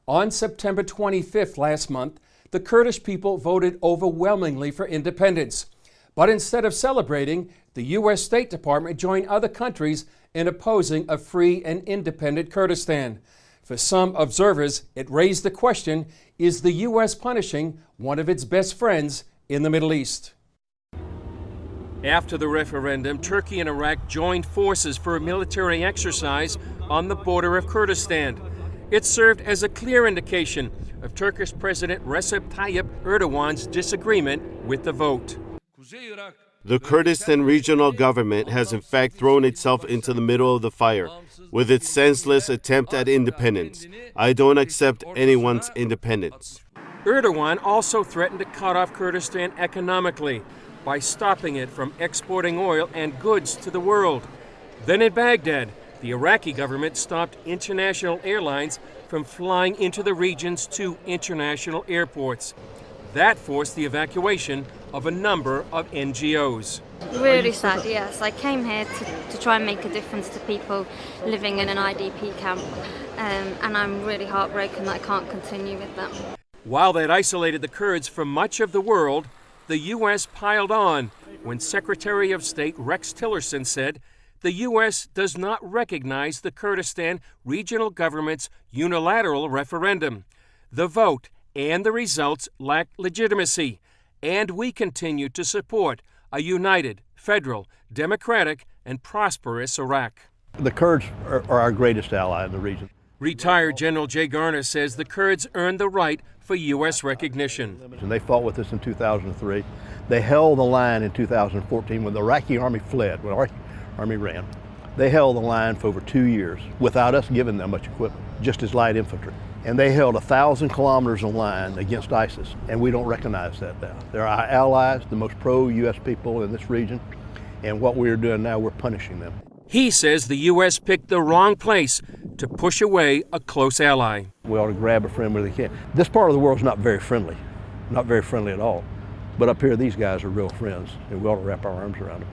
On September 25th last month, the Kurdish people voted overwhelmingly for independence. But instead of celebrating, the U.S. State Department joined other countries in opposing a free and independent Kurdistan. For some observers, it raised the question, is the U.S. punishing one of its best friends in the Middle East? After the referendum, Turkey and Iraq joined forces for a military exercise on the border of Kurdistan. It served as a clear indication of Turkish President Recep Tayyip Erdogan's disagreement with the vote. The Kurdistan regional government has in fact thrown itself into the middle of the fire with its senseless attempt at independence. I don't accept anyone's independence. Erdogan also threatened to cut off Kurdistan economically by stopping it from exporting oil and goods to the world. Then in Baghdad, the Iraqi government stopped international airlines from flying into the region's two international airports. That forced the evacuation of a number of NGOs. Really sad, yes. I came here to try and make a difference to people living in an IDP camp, and I'm really heartbroken that I can't continue with them. While that isolated the Kurds from much of the world, the U.S. piled on when Secretary of State Rex Tillerson said the U.S. does not recognize the Kurdistan regional government's unilateral referendum. The vote and the results lack legitimacy, and we continue to support a united, federal, democratic, and prosperous Iraq. The Kurds are our greatest ally in the region. Retired General Jay Garner says the Kurds earned the right for U.S. recognition. And they fought with us in 2003. They held the line in 2014 when the Iraqi army fled, when the Iraqi army ran. They held the line for over 2 years without us giving them much equipment, just as light infantry. And they held 1,000 kilometers of line against ISIS, and we don't recognize that now. They're our allies, the most pro-U.S. people in this region, and what we're doing now, we're punishing them. He says the U.S. picked the wrong place to push away a close ally. We ought to grab a friend where they can. This part of the world is not very friendly at all. But up here, these guys are real friends, and we ought to wrap our arms around them.